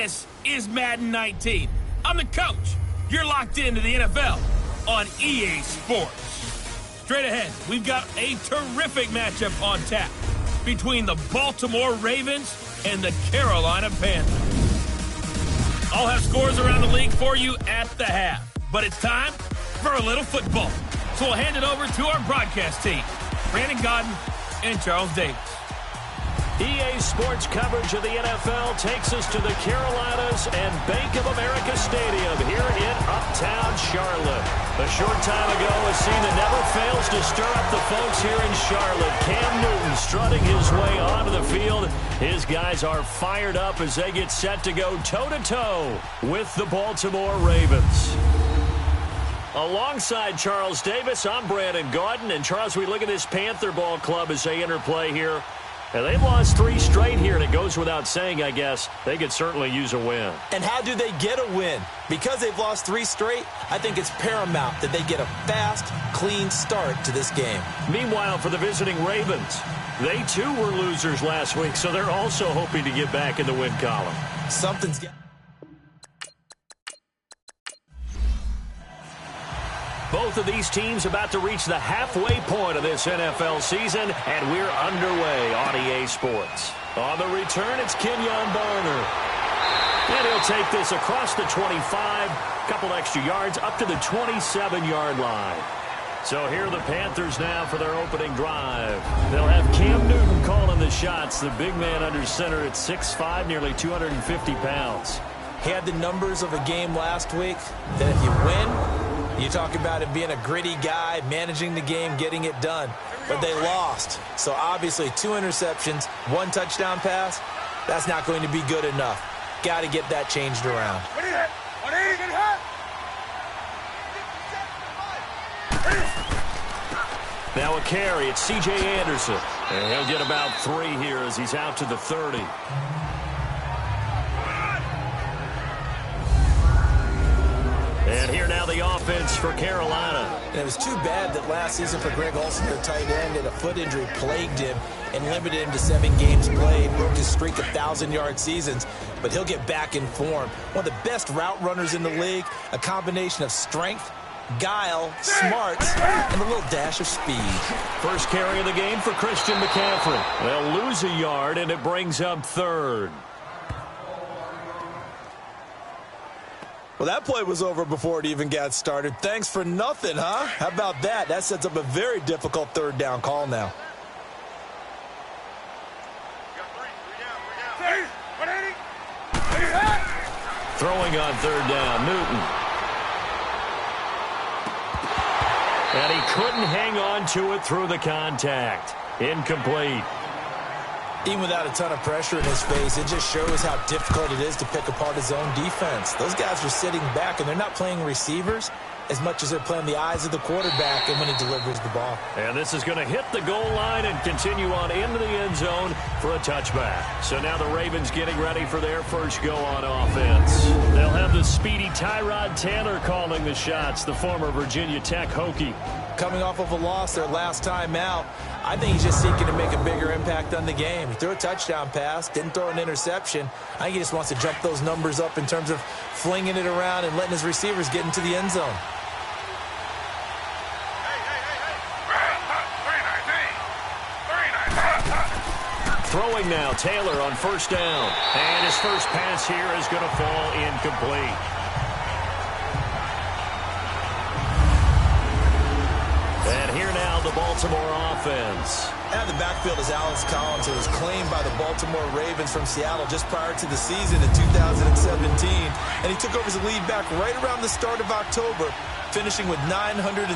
This is Madden 19. I'm the coach. You're locked into the NFL on EA Sports. Straight ahead, we've got a terrific matchup on tap between the Baltimore Ravens and the Carolina Panthers. I'll have scores around the league for you at the half, but it's time for a little football. So we'll hand it over to our broadcast team, Brandon Godden and Charles Davis. EA Sports coverage of the NFL takes us to the Carolinas and Bank of America Stadium here in Uptown Charlotte. A short time ago, a scene that never fails to stir up the folks here in Charlotte. Cam Newton strutting his way onto the field. His guys are fired up as they get set to go toe-to-toe with the Baltimore Ravens. Alongside Charles Davis, I'm Brandon Gaudin. And Charles, we look at this Panther ball club as they enter play here. And they've lost 3 straight here, and it goes without saying, I guess, they could certainly use a win. And how do they get a win? Because they've lost 3 straight, I think it's paramount that they get a fast, clean start to this game. Meanwhile, for the visiting Ravens, they too were losers last week, so they're also hoping to get back in the win column. Something's got... Both of these teams about to reach the halfway point of this NFL season, and we're underway on EA Sports. On the return, it's Kenyon Barner. And he'll take this across the 25, couple extra yards, up to the 27-yard line. So here are the Panthers now for their opening drive. They'll have Cam Newton calling the shots, the big man under center at 6'5", nearly 250 pounds. He had the numbers of a game last week that if you win... You talk about him being a gritty guy, managing the game, getting it done. But they lost. So obviously 2 interceptions, 1 touchdown pass, that's not going to be good enough. Got to get that changed around. Now a carry, it's C.J. Anderson. And he'll get about 3 here as he's out to the 30. And here now the offense for Carolina. And it was too bad that last season for Greg Olsen, their tight end, and a foot injury plagued him and limited him to 7 games played, broke his streak of 1,000-yard seasons. But he'll get back in form. One of the best route runners in the league, a combination of strength, guile, smarts, and a little dash of speed. First carry of the game for Christian McCaffrey. They'll lose a yard, and it brings up 3rd. Well, that play was over before it even got started. Thanks for nothing, huh? How about that? That sets up a very difficult 3rd down call now. Throwing on 3rd down, Newton. And he couldn't hang on to it through the contact. Incomplete. Even without a ton of pressure in his face, it just shows how difficult it is to pick apart his own defense. Those guys are sitting back, and they're not playing receivers as much as they're playing the eyes of the quarterback and when he delivers the ball. And this is going to hit the goal line and continue on into the end zone for a touchback. So now the Ravens getting ready for their first go on offense. They'll have the speedy Tyrod Taylor calling the shots, the former Virginia Tech Hokie. Coming off of a loss their last time out, I think he's just seeking to make a bigger impact on the game. He threw a touchdown pass, didn't throw an interception. I think he just wants to jump those numbers up in terms of flinging it around and letting his receivers get into the end zone. Throwing now, Taylor on 1st down. And his first pass here is going to fall incomplete. And here now the Baltimore offense. And the backfield is Alex Collins, who was claimed by the Baltimore Ravens from Seattle just prior to the season in 2017. And he took over as a lead back right around the start of October, finishing with 973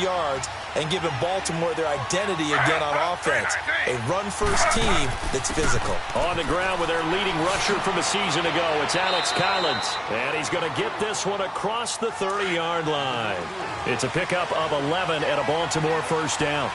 yards and giving Baltimore their identity again on offense. A run-first team that's physical. On the ground with their leading rusher from a season ago, it's Alex Collins. And he's going to get this one across the 30-yard line. It's a pickup of 11 and a Baltimore first down.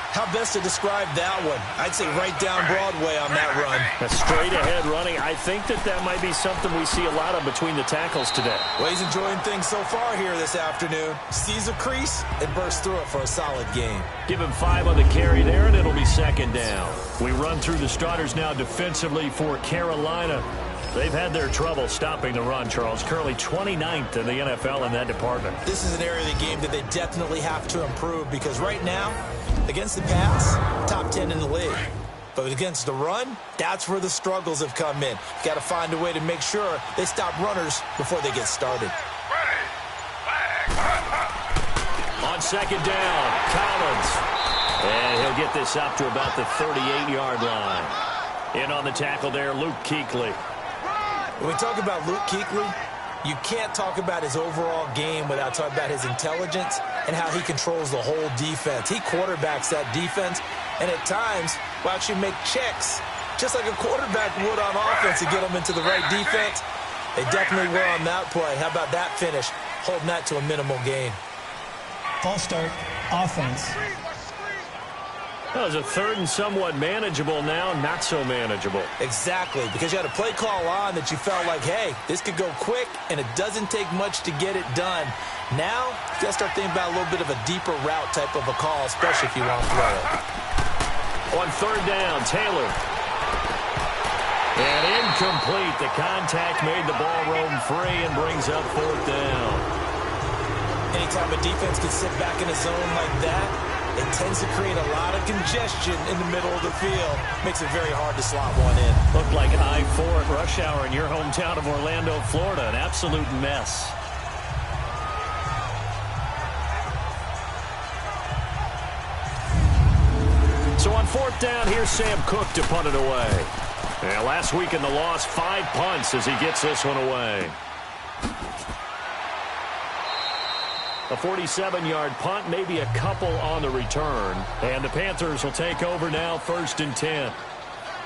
How best to describe that one? I'd say right down Broadway on that run. A straight-ahead running. I think that might be something we see a lot of between the tackles today. Well, he's enjoying things so far here this afternoon. Sees a crease and bursts through it for a solid game. Give him 5 on the carry there, and it'll be 2nd down. We run through the starters now defensively for Carolina. They've had their trouble stopping the run, Charles. Currently 29th in the NFL in that department. This is an area of the game that they definitely have to improve because right now, against the pass, top 10 in the league. But against the run, that's where the struggles have come in. You got to find a way to make sure they stop runners before they get started. On second down, Collins. And he'll get this up to about the 38-yard line. In on the tackle there, Luke Kuechly. When we talk about Luke Kuechly, you can't talk about his overall game without talking about his intelligence and how he controls the whole defense. He quarterbacks that defense, and at times will actually make checks, just like a quarterback would on offense to get them into the right defense. They definitely were on that play. How about that finish, holding that to a minimal gain? False start, offense. That was a third and somewhat manageable now, not so manageable. Exactly, because you had a play call on that you felt like, hey, this could go quick, and it doesn't take much to get it done. Now, you got to start thinking about a little bit of a deeper route type of a call, especially if you want to throw it. On third down, Taylor. And incomplete. The contact made the ball roam free and brings up fourth down. Anytime a defense can sit back in a zone like that, it tends to create a lot of congestion in the middle of the field. Makes it very hard to slot one in. Looked like I-4 at rush hour in your hometown of Orlando, Florida. An absolute mess. So on fourth down, here's Sam Cook to punt it away. And last week in the loss, 5 punts as he gets this one away. A 47-yard punt, maybe a couple on the return. And the Panthers will take over now, 1st and 10.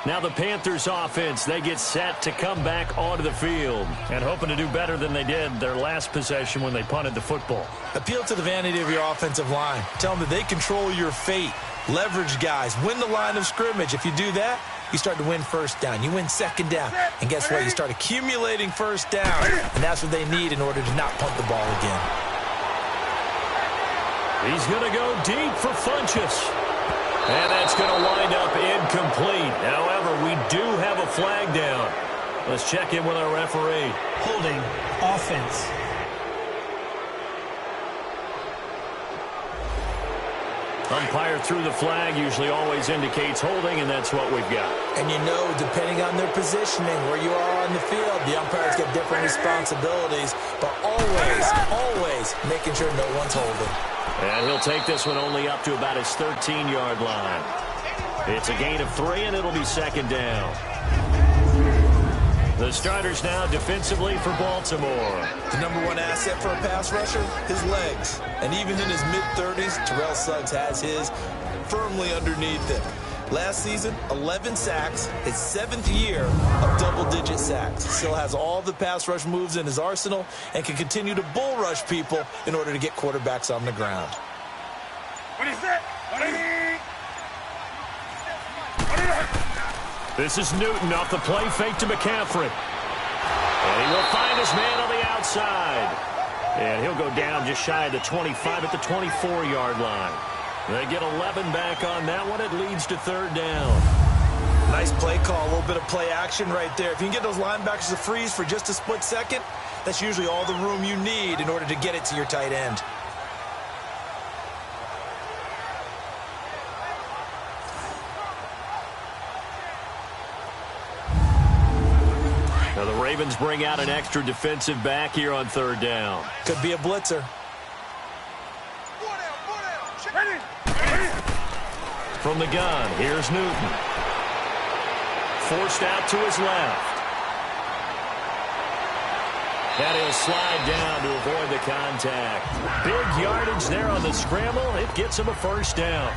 Now the Panthers offense, they get set to come back onto the field and hoping to do better than they did their last possession when they punted the football. Appeal to the vanity of your offensive line. Tell them that they control your fate. Leverage guys. Win the line of scrimmage. If you do that, you start to win first down. You win second down. And guess what? You start accumulating first down. And that's what they need in order to not punt the ball again. He's going to go deep for Funchess. And that's going to wind up incomplete. However, we do have a flag down. Let's check in with our referee. Holding, offense. Umpire threw the flag, usually always indicates holding, and that's what we've got. And you know, depending on their positioning, where you are on the field, the umpires get different responsibilities, but always making sure no one's holding. And he'll take this one only up to about his 13-yard line. It's a gain of 3, and it'll be second down. The starters now defensively for Baltimore. The #1 asset for a pass rusher, his legs. And even in his mid-30s, Terrell Suggs has his firmly underneath him. Last season, 11 sacks, his 7th year of double-digit sacks. Still has all the pass rush moves in his arsenal and can continue to bull rush people in order to get quarterbacks on the ground. What is that? This is Newton off the play fake to McCaffrey. And he will find his man on the outside. And he'll go down just shy of the 25 at the 24-yard line. They get 11 back on that one. It leads to third down. Nice play call, a little bit of play action right there. If you can get those linebackers to freeze for just a split second, that's usually all the room you need in order to get it to your tight end. Now the Ravens bring out an extra defensive back here on third down. Could be a blitzer. From the gun, here's Newton. Forced out to his left. And he'll slide down to avoid the contact. Big yardage there on the scramble. It gets him a first down.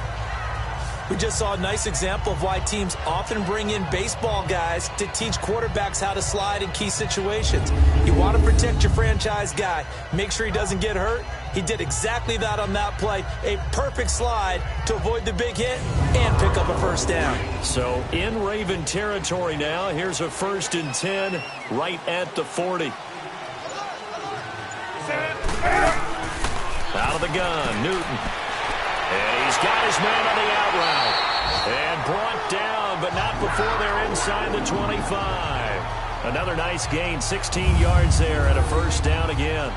We just saw a nice example of why teams often bring in baseball guys to teach quarterbacks how to slide in key situations. You want to protect your franchise guy. Make sure he doesn't get hurt. He did exactly that on that play. A perfect slide to avoid the big hit and pick up a first down. So in Raven territory now. Here's a 1st and 10 right at the 40. Out of the gun, Newton. And he's got his man on the out route. And brought down, but not before they're inside the 25. Another nice gain, 16 yards there and a first down again.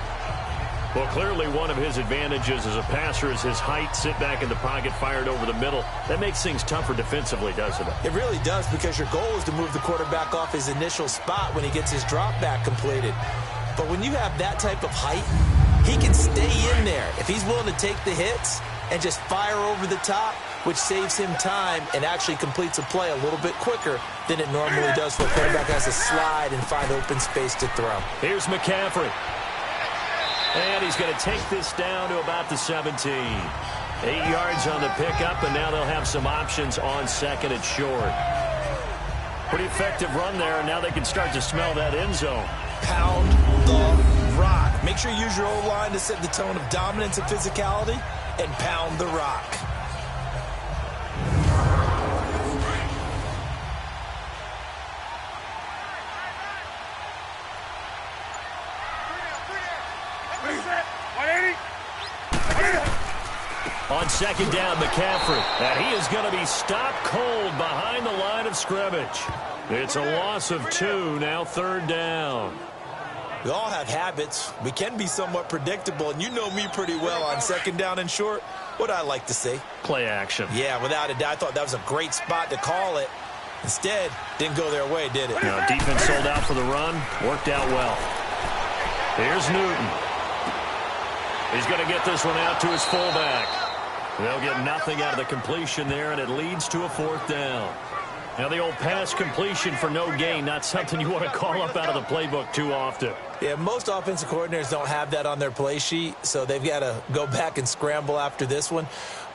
Well, clearly one of his advantages as a passer is his height. Sit back in the pocket, fired over the middle. That makes things tougher defensively, doesn't it? It really does, because your goal is to move the quarterback off his initial spot when he gets his drop back completed. But when you have that type of height, he can stay in there if he's willing to take the hits and just fire over the top, which saves him time and actually completes a play a little bit quicker than it normally does for a quarterback who has to slide and find open space to throw. Here's McCaffrey. And he's going to take this down to about the 17. 8 yards on the pickup, and now they'll have some options on second and short. Pretty effective run there, and now they can start to smell that end zone. Pound the rock. Make sure you use your O-line to set the tone of dominance and physicality, and pound the rock. On second down, McCaffrey. And he is going to be stopped cold behind the line of scrimmage. It's a loss of 2, now third down. We all have habits. We can be somewhat predictable, and you know me pretty well on second down and short. What I like to say? Play action. Yeah, without a doubt. I thought that was a great spot to call it. Instead, didn't go their way, did it? Now, defense sold out for the run. Worked out well. Here's Newton. He's going to get this one out to his fullback. They'll get nothing out of the completion there, and it leads to a fourth down. Now, the old pass completion for no gain, not something you want to call up out of the playbook too often. Yeah, most offensive coordinators don't have that on their play sheet, so they've got to go back and scramble after this one.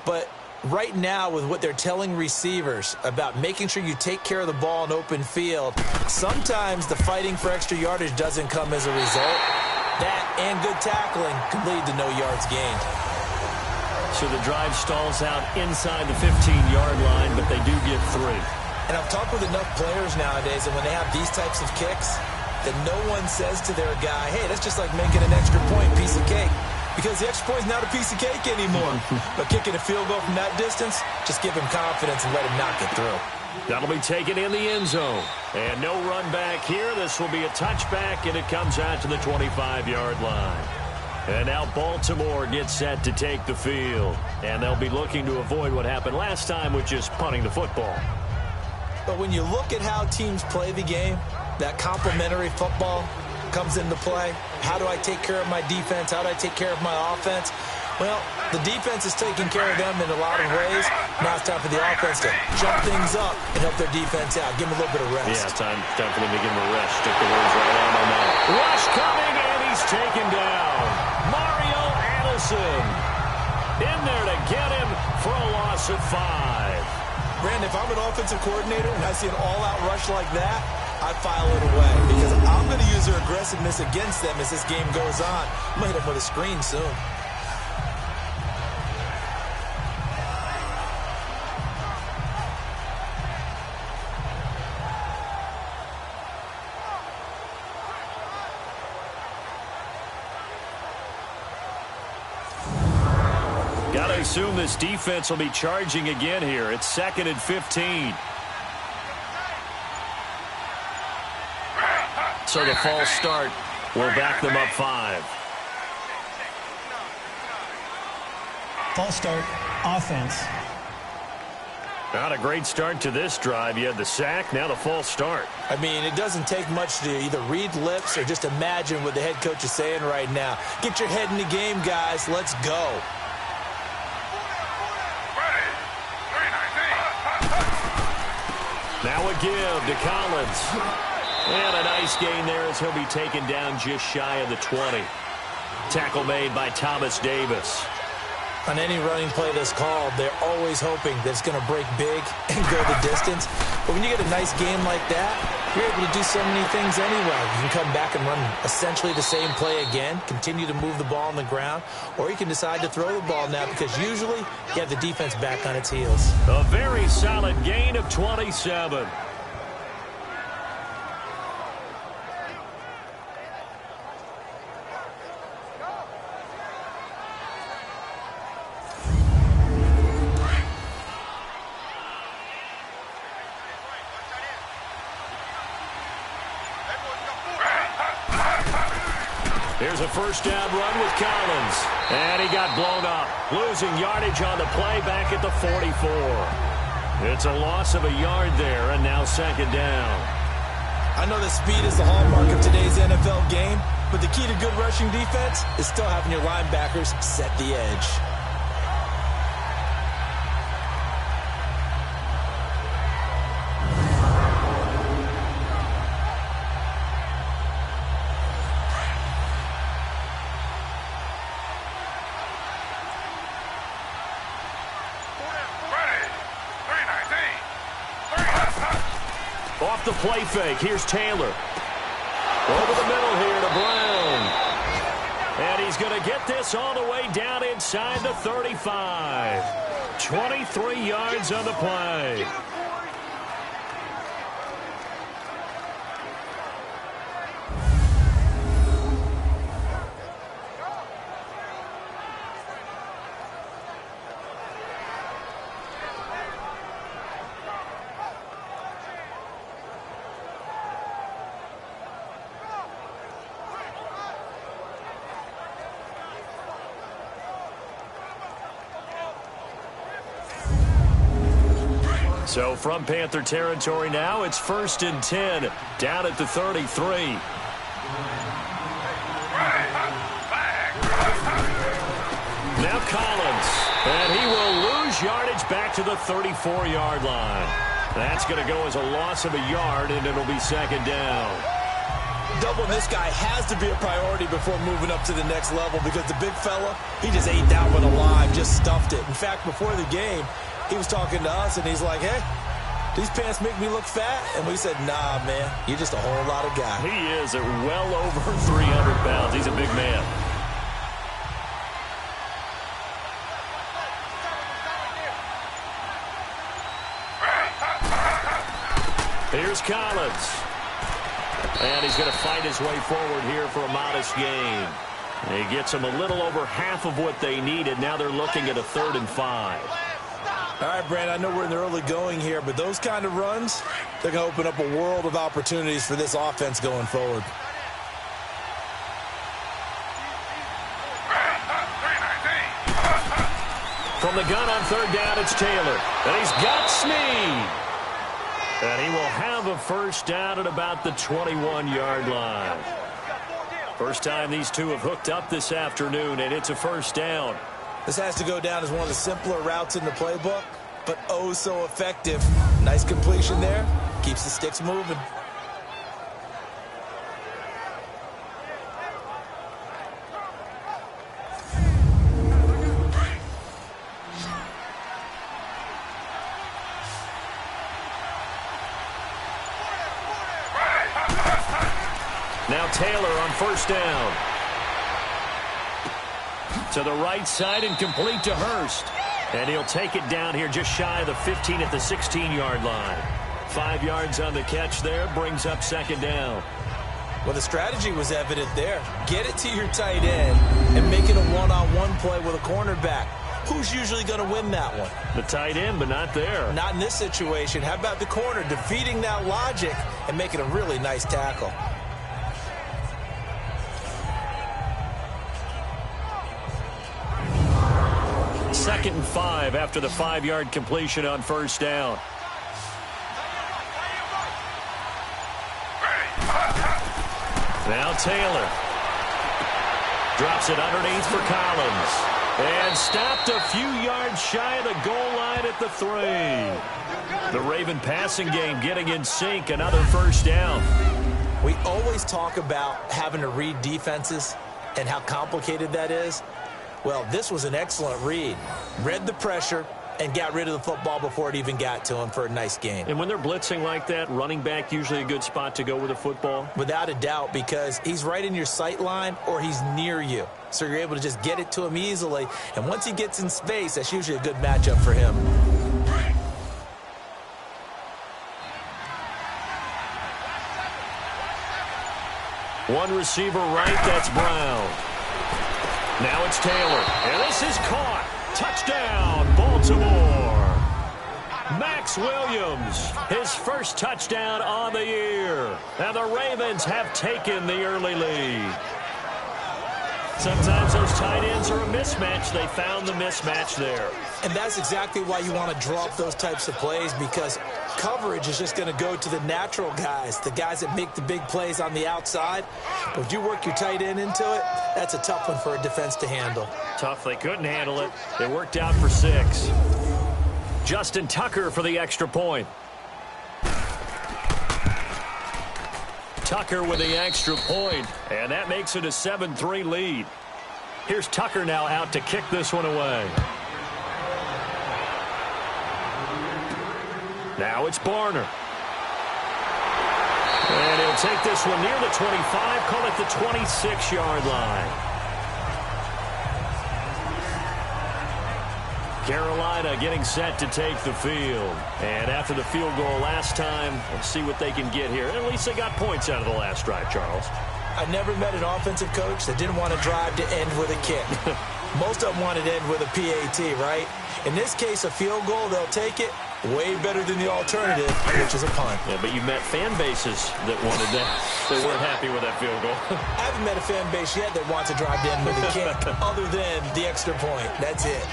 But right now, with what they're telling receivers about making sure you take care of the ball in open field, sometimes the fighting for extra yardage doesn't come as a result. That and good tackling can lead to no yards gained. So the drive stalls out inside the 15-yard line, but they do get 3. And I've talked with enough players nowadays, and when they have these types of kicks, that no one says to their guy, hey, that's just like making an extra point, piece of cake. Because the extra point is not a piece of cake anymore. But kicking a field goal from that distance, just give him confidence and let him knock it through. That'll be taken in the end zone. And no run back here. This will be a touchback, and it comes out to the 25-yard line. And now Baltimore gets set to take the field. And they'll be looking to avoid what happened last time, which is punting the football. But when you look at how teams play the game, that complementary football comes into play. How do I take care of my defense? How do I take care of my offense? Well, the defense is taking care of them in a lot of ways. Now it's time for the offense to jump things up and help their defense out. Give them a little bit of rest. Yeah, time for them to give them a rest. Stick the words right on my mouth. Rush coming, and he's taken down. Mario Addison in there to get him for a loss of 5. Brandon, if I'm an offensive coordinator and I see an all-out rush like that, I file it away because I'm going to use their aggressiveness against them as this game goes on. I'm going to hit them with a screen soon. Got to assume this defense will be charging again here. It's 2nd and 15. So the false start will back them up 5. False start, offense. Not a great start to this drive. You had the sack, now the false start. I mean, it doesn't take much to either read lips or just imagine what the head coach is saying right now. Get your head in the game, guys. Let's go. Now a give to Collins. And a nice gain there as he'll be taken down just shy of the 20. Tackle made by Thomas Davis. On any running play that's called, they're always hoping that it's going to break big and go the distance. But when you get a nice game like that, you're able to do so many things anyway. You can come back and run essentially the same play again, continue to move the ball on the ground, or you can decide to throw the ball now because usually you have the defense back on its heels. A very solid gain of 27. Here's a first down run with Collins. And he got blown up. Losing yardage on the play back at the 44. It's a loss of a yard there, and now second down. I know that speed is the hallmark of today's NFL game, but the key to good rushing defense is still having your linebackers set the edge. Off the play fake, here's Taylor. Over the middle here to Brown. And he's going to get this all the way down inside the 35. 23 yards on the play. So from Panther territory now, it's 1st and 10, down at the 33. Now Collins, and he will lose yardage back to the 34-yard line. That's going to go as a loss of a yard, and it'll be second down. Doubling this guy has to be a priority before moving up to the next level, because the big fella, he just ate that one alive, just stuffed it. In fact, before the game, he was talking to us, and he's like, hey, these pants make me look fat. And we said, nah, man, you're just a whole lot of guy. He is at well over 300 pounds. He's a big man. Here's Collins. And he's going to fight his way forward here for a modest gain. He gets them a little over half of what they needed. Now they're looking at a 3rd and 5. All right, Brand, I know we're in the early going here, but those kind of runs, they're going to open up a world of opportunities for this offense going forward. From the gun on 3rd down, it's Taylor. And he's got Snead. And he will have a first down at about the 21-yard line. First time these two have hooked up this afternoon, and it's a first down. This has to go down as one of the simpler routes in the playbook, but oh so effective. Nice completion there. Keeps the sticks moving. Now Taylor on first down. To the right side and complete to Hurst. And he'll take it down here just shy of the 15 at the 16-yard line. 5 yards on the catch there, brings up second down. Well, the strategy was evident there. Get it to your tight end and make it a one-on-one play with a cornerback. Who's usually going to win that one? The tight end, but not there. Not in this situation. How about the corner defeating that logic and making a really nice tackle? Second and 5 after the 5-yard completion on first down. Now Taylor drops it underneath for Collins. And stopped a few yards shy of the goal line at the 3. The Raven passing game getting in sync. Another first down. We always talk about having to read defenses and how complicated that is. Well, this was an excellent read. Read the pressure and got rid of the football before it even got to him for a nice gain. And when they're blitzing like that, running back usually a good spot to go with the football? Without a doubt, because he's right in your sight line or he's near you. So you're able to just get it to him easily. And once he gets in space, that's usually a good matchup for him. One receiver right, that's Brown. Now it's Taylor, and this is caught. Touchdown, Baltimore. Max Williams, his first touchdown on the year. And the Ravens have taken the early lead. Sometimes those tight ends are a mismatch. They found the mismatch there. And that's exactly why you want to draw up those types of plays, because coverage is just going to go to the natural guys, the guys that make the big plays on the outside. But if you work your tight end into it, that's a tough one for a defense to handle. Tough. They couldn't handle it. It worked out for 6. Justin Tucker for the extra point. Tucker with the extra point, and that makes it a 7-3 lead. Here's Tucker now out to kick this one away. Now it's Barner. And he'll take this one near the 25, call it the 26-yard line. Carolina getting set to take the field. And after the field goal last time, let's see what they can get here. At least they got points out of the last drive, Charles. I never met an offensive coach that didn't want to drive to end with a kick. Most of them wanted to end with a PAT, right? In this case, a field goal, they'll take it. Way better than the alternative, which is a punt. Yeah, but you met fan bases that wanted that, that weren't happy with that field goal. I haven't met a fan base yet that wants to drive to end with a kick other than the extra point. That's it.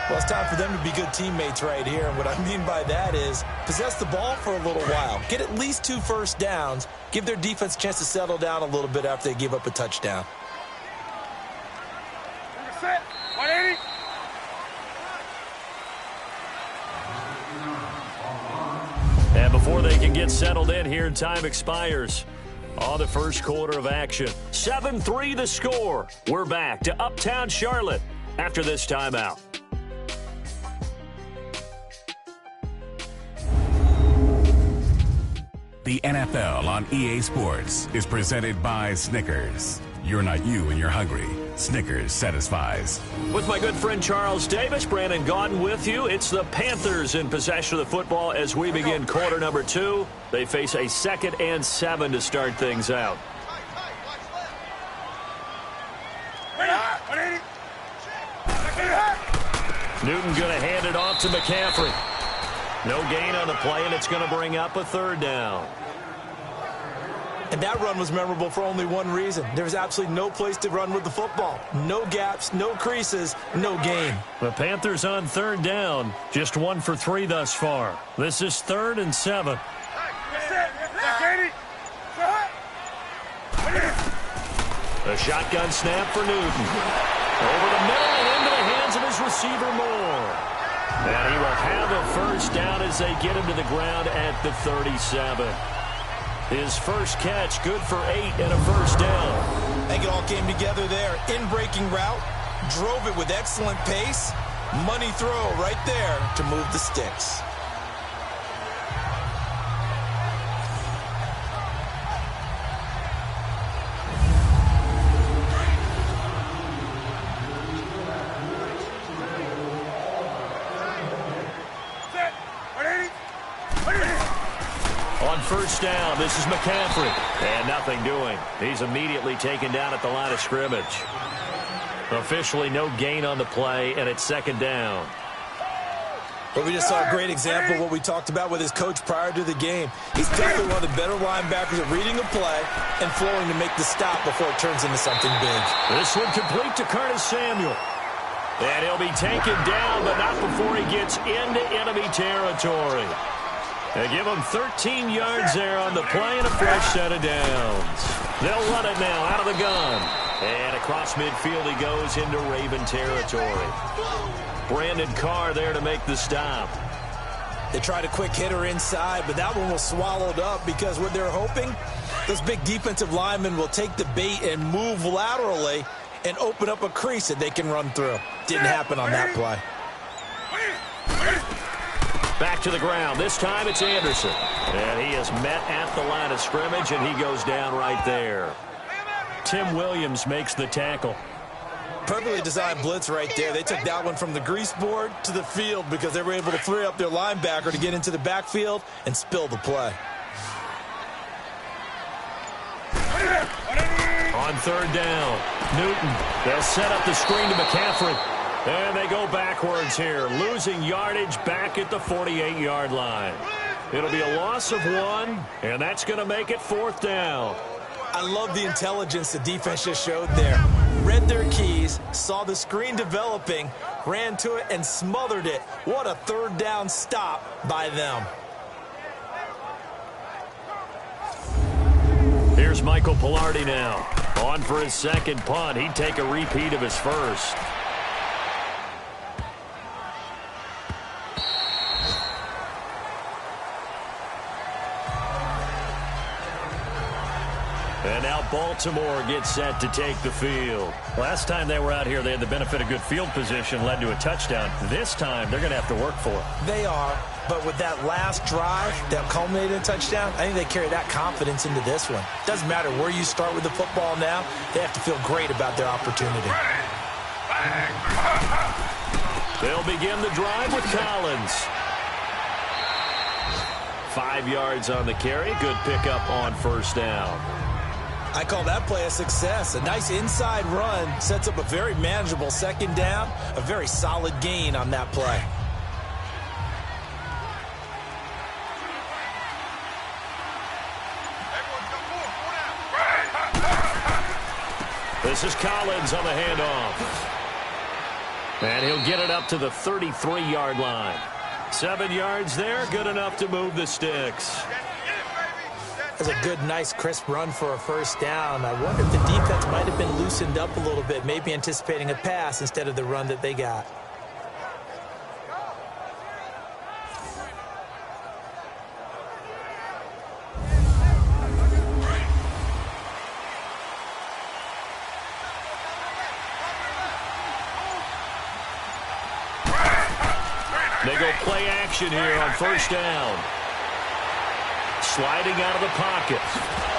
Well, it's time for them to be good teammates right here. And what I mean by that is possess the ball for a little while. Get at least 2 first downs. Give their defense a chance to settle down a little bit after they give up a touchdown. Set. 180. And before they can get settled in here, time expires on the first quarter of action. 7-3 the score. We're back to Uptown Charlotte after this timeout. The NFL on EA Sports is presented by Snickers. You're not you when you're hungry. Snickers satisfies. With my good friend Charles Davis, Brandon Gaudin with you. It's the Panthers in possession of the football as we begin quarter number 2. They face a 2nd and 7 to start things out. Newton going to hand it off to McCaffrey. No gain on the play, and it's going to bring up a 3rd down. And that run was memorable for only one reason. There was absolutely no place to run with the football. No gaps, no creases, no gain. The Panthers on 3rd down. Just 1 for 3 thus far. This is 3rd and 7. A shotgun snap for Newton. Over the middle and into the hands of his receiver Moore. And he will have a first down as they get him to the ground at the 37. His first catch, good for 8 and a first down. I think it all came together there. In-breaking route, drove it with excellent pace. Money throw right there to move the sticks. On first down, this is McCaffrey. And nothing doing. He's immediately taken down at the line of scrimmage. Officially no gain on the play, and it's 2nd down. But we just saw a great example of what we talked about with his coach prior to the game. He's definitely one of the better linebackers at reading a play and flowing to make the stop before it turns into something big. This one complete to Curtis Samuel. And he'll be taken down, but not before he gets into enemy territory. They give him 13 yards there on the play and a fresh set of downs. They'll run it now out of the gun. And across midfield he goes into Raven territory. Brandon Carr there to make the stop. They tried a quick hitter inside, but that one was swallowed up because what they're hoping, those big defensive linemen will take the bait and move laterally and open up a crease that they can run through. Didn't happen on that play. Back to the ground. This time it's Anderson. And he is met at the line of scrimmage, and he goes down right there. Tim Williams makes the tackle. Perfectly designed blitz right there. They took that one from the grease board to the field because they were able to free up their linebacker to get into the backfield and spill the play. On 3rd down, Newton. They'll set up the screen to McCaffrey. And they go backwards here, losing yardage back at the 48-yard line. It'll be a loss of 1, and that's going to make it 4th down. I love the intelligence the defense just showed there. Read read their keys, saw the screen developing, ran to it, and smothered it. What a third down stop by them. Here's Michael Pilardi now. On for his second punt. He'd take a repeat of his first. And now Baltimore gets set to take the field. Last time they were out here, they had the benefit of good field position, led to a touchdown. This time, they're going to have to work for it. They are, but with that last drive that culminated in a touchdown, I think they carry that confidence into this one. Doesn't matter where you start with the football now, they have to feel great about their opportunity. They'll begin the drive with Collins. 5 yards on the carry. Good pickup on first down. I call that play a success. A nice inside run sets up a very manageable second down. A very solid gain on that play. This is Collins on the handoff. And he'll get it up to the 33-yard line. 7 yards there, good enough to move the sticks. That's a good, nice, crisp run for a first down. I wonder if the defense might have been loosened up a little bit, maybe anticipating a pass instead of the run that they got. They go play action here on first down. Sliding out of the pocket.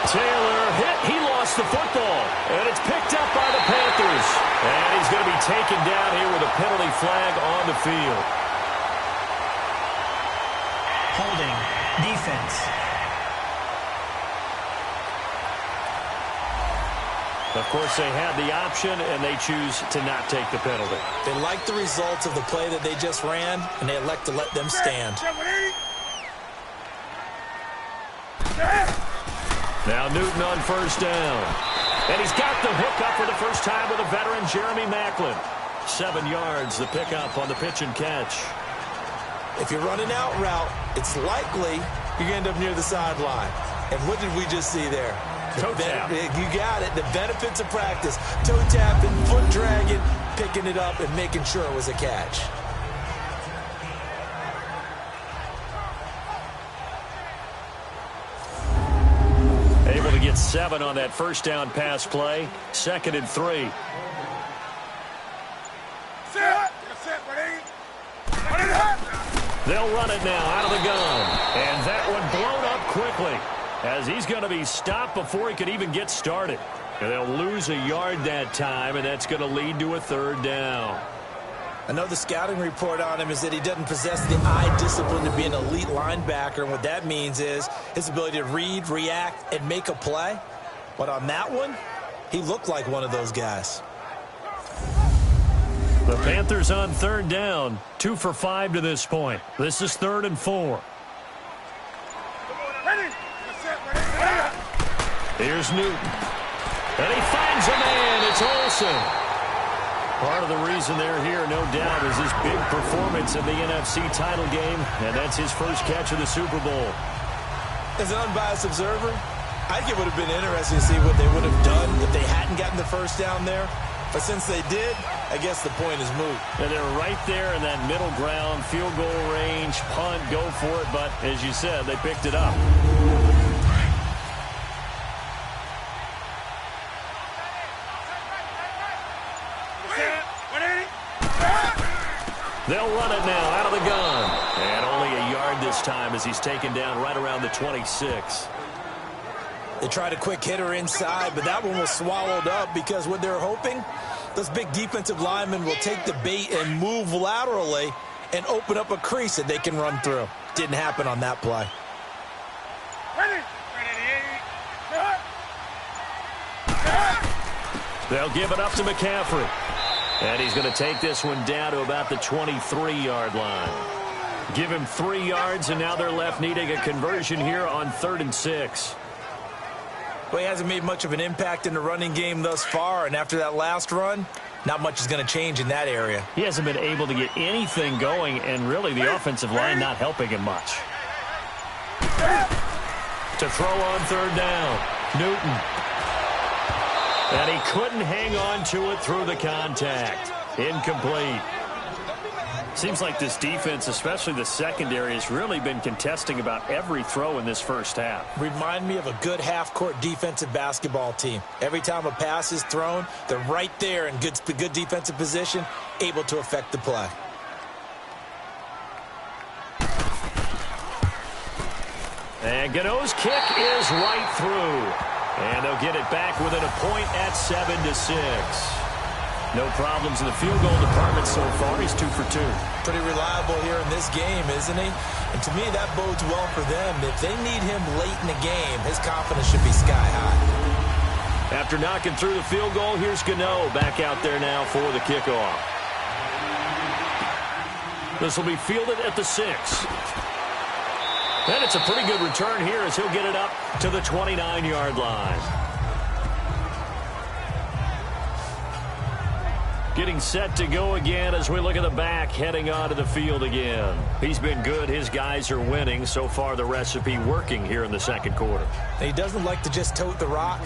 Taylor hit. He lost the football. And it's picked up by the Panthers. And he's going to be taken down here with a penalty flag on the field. Holding. Defense. Of course, they had the option, and they choose to not take the penalty. They like the results of the play that they just ran, and they elect to let them stand. Now Newton on first down. And he's got the hook up for the first time with a veteran, Jeremy Maclin. 7 yards, the pickup on the pitch and catch. If you're running out route, it's likely you're going to end up near the sideline. And what did we just see there? Toe tap. You got it. The benefits of practice. Toe tapping, foot dragging, picking it up, and making sure it was a catch. Able to get 7 on that first down pass play. 2nd and 3. They'll run it now out of the gun. And that one blown up quickly, as he's going to be stopped before he could even get started. And they'll lose a yard that time, and that's going to lead to a 3rd down. I know the scouting report on him is that he doesn't possess the eye discipline to be an elite linebacker, and what that means is his ability to read, react, and make a play. But on that one, he looked like one of those guys. The Panthers on 3rd down, 2 for 5 to this point. This is 3rd and 4. Here's Newton. And he finds a man. It's Olsen. Part of the reason they're here, no doubt, is his big performance in the NFC title game, and that's his first catch of the Super Bowl. As an unbiased observer, I think it would have been interesting to see what they would have done if they hadn't gotten the first down there. But since they did, I guess the point is moot. And they're right there in that middle ground, field goal range, punt, go for it. But as you said, they picked it up. They'll run it now out of the gun. And only a yard this time as he's taken down right around the 26. They tried a quick hitter inside, but that one was swallowed up because what they're hoping, those big defensive linemen will take the bait and move laterally and open up a crease that they can run through. Didn't happen on that play. They'll give it up to McCaffrey. And he's going to take this one down to about the 23-yard line. Give him 3 yards, and now they're left needing a conversion here on 3rd and 6. Well, he hasn't made much of an impact in the running game thus far, and after that last run, not much is going to change in that area. He hasn't been able to get anything going, and really the offensive line not helping him much. To throw on third down, Newton. And he couldn't hang on to it through the contact. Incomplete. Seems like this defense, especially the secondary, has really been contesting about every throw in this first half. Remind me of a good half-court defensive basketball team. Every time a pass is thrown, they're right there in good defensive position, able to affect the play. And Gano's kick is right through. And they'll get it back within a point at 7-6. No problems in the field goal department so far. He's 2 for 2. Pretty reliable here in this game, isn't he? And to me, that bodes well for them. If they need him late in the game, his confidence should be sky high. After knocking through the field goal, here's Gano back out there now for the kickoff. This will be fielded at the 6. And it's a pretty good return here as he'll get it up to the 29-yard line. Getting set to go again as we look at the back heading onto the field again. He's been good. His guys are winning. So far, the recipe working here in the second quarter. He doesn't like to just tote the rock.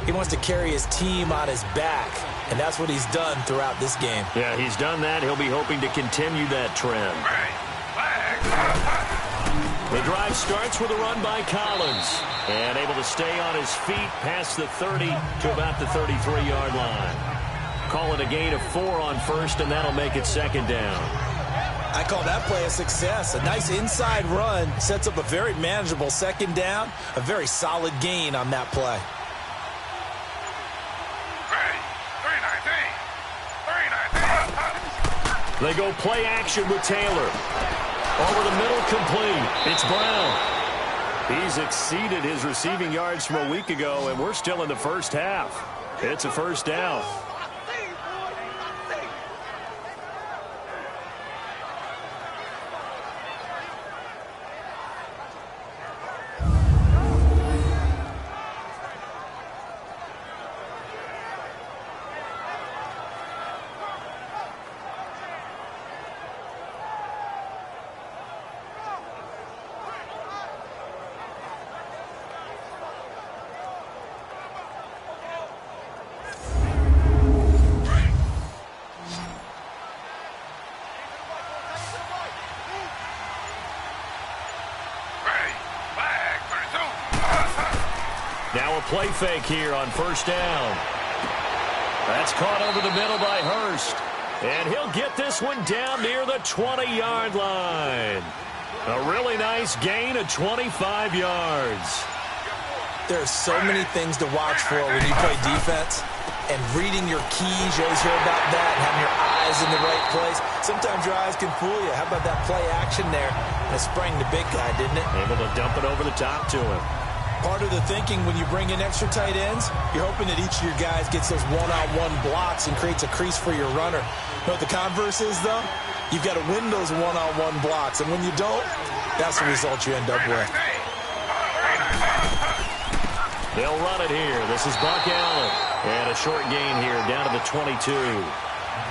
He wants to carry his team on his back, and that's what he's done throughout this game. Yeah, he's done that. He'll be hoping to continue that trend. The drive starts with a run by Collins, and able to stay on his feet past the 30 to about the 33-yard line. Call it a gain of 4 on first, and that'll make it second down. I call that play a success. A nice inside run sets up a very manageable second down, a very solid gain on that play. They go play action with Taylor. Over the middle, complete. It's Brown. He's exceeded his receiving yards from a week ago, and we're still in the first half. It's a first down. Now a play fake here on first down. That's caught over the middle by Hurst. And he'll get this one down near the 20-yard line. A really nice gain of 25 yards. There's so many things to watch for when you play defense. And reading your keys, you always hear about that, and having your eyes in the right place. Sometimes your eyes can fool you. How about that play action there? And it sprang the big guy, didn't it? Able to dump it over the top to him. Part of the thinking when you bring in extra tight ends, you're hoping that each of your guys gets those one-on-one blocks and creates a crease for your runner. You know what the converse is, though? You've got to win those one-on-one blocks, and when you don't, that's the result you end up with. They'll run it here. This is Buck Allen. And a short gain here down to the 22.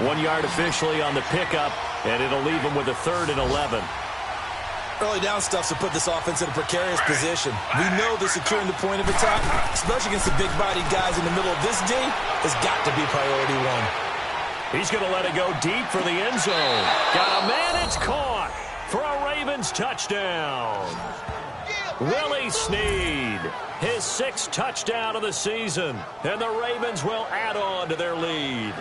1 yard officially on the pickup, and it'll leave them with a 3rd and 11. Early down stuff's to put this offense in a precarious position. We know that securing the point of attack, especially against the big-bodied guys in the middle of this D, has got to be priority 1. He's going to let it go deep for the end zone. Got a man, it's caught for a Ravens touchdown. Willie Snead, his 6th touchdown of the season, and the Ravens will add on to their lead.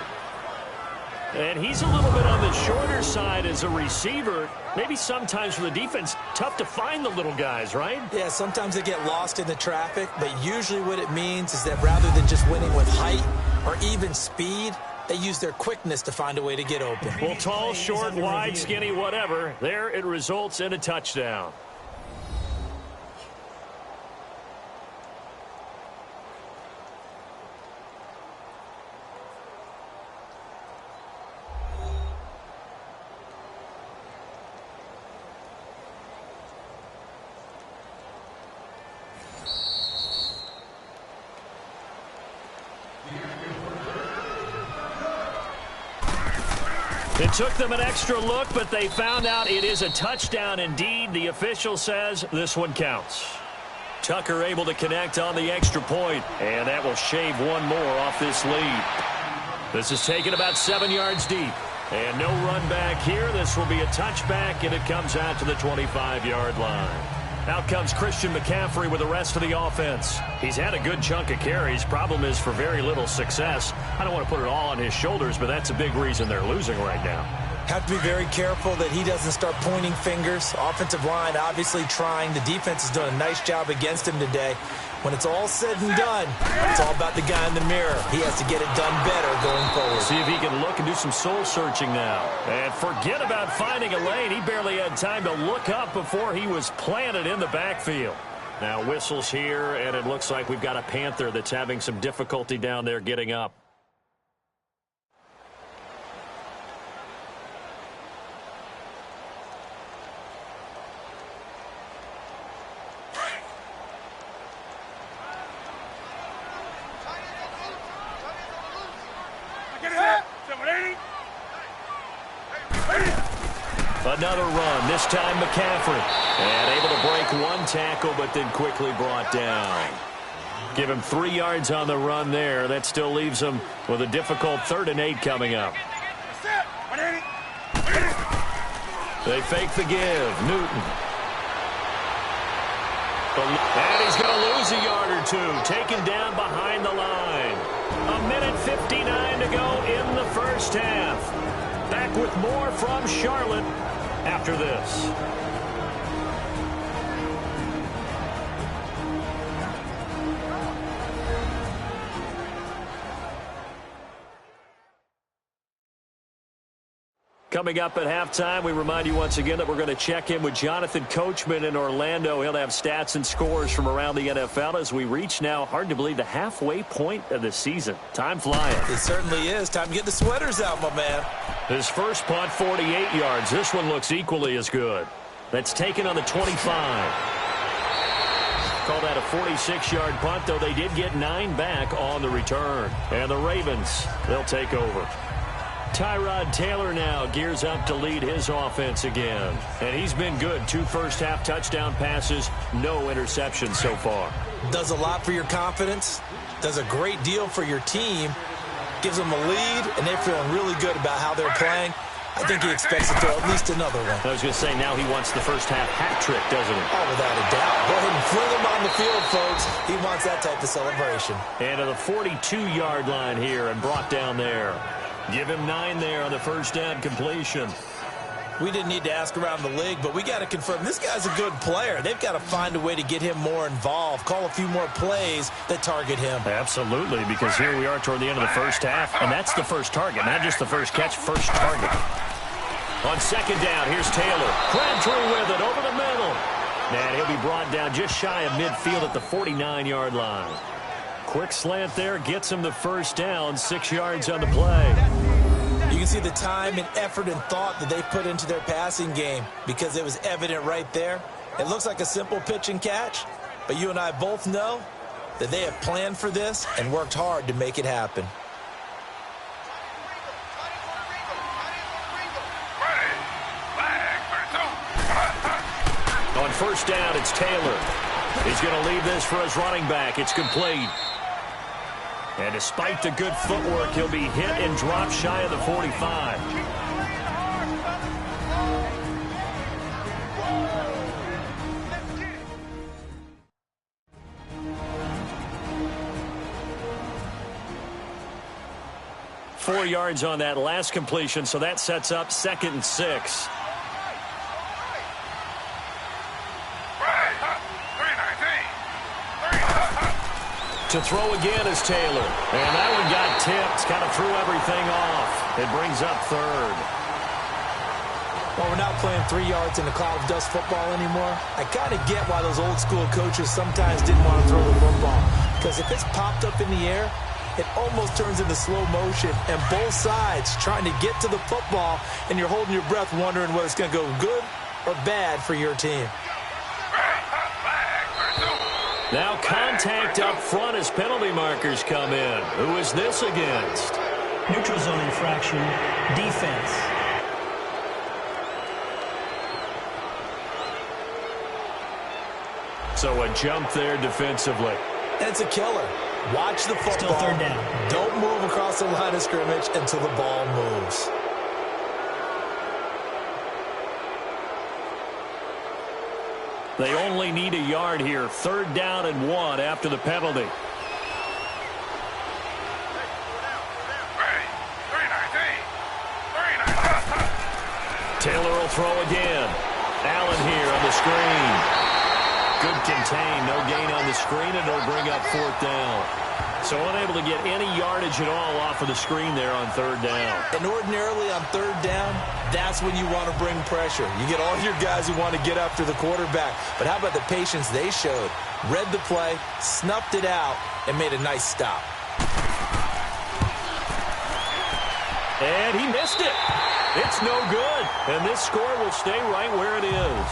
And he's a little bit on the shorter side as a receiver. Maybe sometimes for the defense, tough to find the little guys, right? Yeah, sometimes they get lost in the traffic, but usually what it means is that rather than just winning with height or even speed, they use their quickness to find a way to get open. Well, tall, short, wide, skinny, whatever. There it results in a touchdown. It took them an extra look, but they found out it is a touchdown indeed. The official says this one counts. Tucker able to connect on the extra point, and that will shave one more off this lead. This is taken about 7 yards deep, and no run back here. This will be a touchback, and it comes out to the 25-yard line. Out comes Christian McCaffrey with the rest of the offense. He's had a good chunk of carries. Problem is for very little success. I don't want to put it all on his shoulders, but that's a big reason they're losing right now. Have to be very careful that he doesn't start pointing fingers. Offensive line obviously trying. The defense has done a nice job against him today. When it's all said and done, it's all about the guy in the mirror. He has to get it done better going forward. See if he can look and do some soul-searching now. And forget about finding a lane. He barely had time to look up before he was planted in the backfield. Now whistles here, and it looks like we've got a Panther that's having some difficulty down there getting up. Another run, this time McCaffrey. And able to break one tackle, but then quickly brought down. Give him 3 yards on the run there. That still leaves him with a difficult 3rd and 8 coming up. They fake the give. Newton. And he's going to lose a yard or two. Taken down behind the line. 1:59 to go in the first half. Back with more from Charlotte after this. Coming up at halftime, we remind you once again that we're going to check in with Jonathan Coachman in Orlando. He'll have stats and scores from around the NFL as we reach now, hard to believe, the halfway point of the season. Time flying. It certainly is. Time to get the sweaters out, my man. His first punt, 48 yards. This one looks equally as good. That's taken on the 25. Call that a 46-yard punt, though they did get 9 back on the return. And the Ravens, they'll take over. Tyrod Taylor now gears up to lead his offense again. And he's been good. 2 first-half touchdown passes, no interceptions so far. Does a lot for your confidence. Does a great deal for your team. Gives them a lead, and they're feeling really good about how they're playing. I think he expects to throw at least another one. I was going to say, now he wants the first-half hat trick, doesn't he? Oh, without a doubt. Go ahead and fling him on the field, folks. He wants that type of celebration. And to the 42-yard line here and brought down there. Give him 9 there on the first down completion. We didn't need to ask around the league, but we got to confirm this guy's a good player. They've got to find a way to get him more involved, call a few more plays that target him. Absolutely, because here we are toward the end of the first half, and that's the first target, not just the first catch, first target. On second down, here's Taylor. Crabtree with it over the middle. And he'll be brought down just shy of midfield at the 49-yard line. Quick slant there, gets him the first down, 6 yards on the play. You can see the time and effort and thought that they put into their passing game because it was evident right there. It looks like a simple pitch and catch, but you and I both know that they have planned for this and worked hard to make it happen. On first down, it's Taylor. He's going to leave this for his running back. It's complete. And despite the good footwork, he'll be hit and dropped shy of the 45. Four yards on that last completion, so that sets up 2nd and 6. To throw again is Taylor. And that one got tipped. Kind of threw everything off. It brings up 3rd. Well, we're not playing 3 yards in a cloud of dust football anymore. I kind of get why those old school coaches sometimes didn't want to throw the football. Because if it's popped up in the air, it almost turns into slow motion. And both sides trying to get to the football, and you're holding your breath wondering whether it's going to go good or bad for your team. Now contact up front as penalty markers come in. Who is this against? Neutral zone infraction, defense. So a jump there defensively. And it's a killer. Watch the football. Still third down. Don't move across the line of scrimmage until the ball moves. They only need a yard here. 3rd down and 1 after the penalty. Taylor will throw again. Allen here on the screen. Good contain. No gain on the screen, and it'll bring up 4th down. So unable to get any yardage at all off of the screen there on 3rd down. And ordinarily on 3rd down, that's when you want to bring pressure. You get all your guys who want to get after the quarterback. But how about the patience they showed? Read the play, snuffed it out, and made a nice stop. And he missed it. It's no good. And this score will stay right where it is.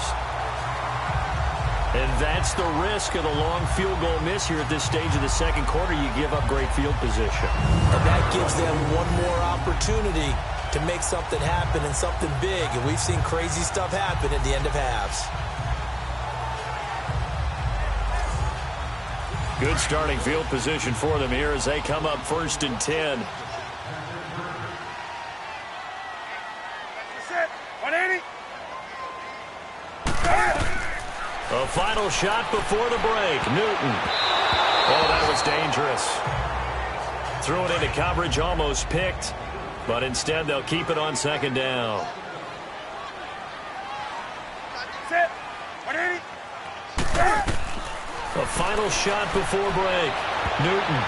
And that's the risk of the long field goal miss here at this stage of the 2nd quarter. You give up great field position. And that gives them one more opportunity to make something happen and something big. And we've seen crazy stuff happen at the end of halves. Good starting field position for them here as they come up 1st and 10. A final shot before the break. Newton. Oh, that was dangerous. Threw it into coverage, almost picked. But instead, they'll keep it on 2nd down. A final shot before break. Newton.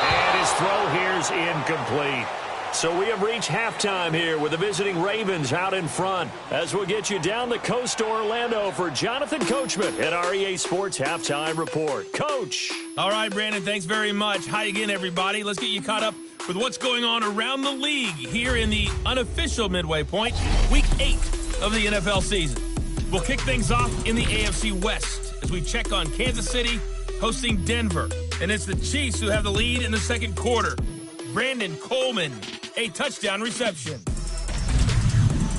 And his throw here is incomplete. So we have reached halftime here with the visiting Ravens out in front. As we'll get you down the coast to Orlando for Jonathan Coachman at our EA Sports Halftime Report. Coach. All right, Brandon, thanks very much. Hi again, everybody. Let's get you caught up with what's going on around the league here in the unofficial midway point, Week 8 of the NFL season. We'll kick things off in the AFC West as we check on Kansas City hosting Denver. And it's the Chiefs who have the lead in the 2nd quarter. Brandon Coleman, a touchdown reception.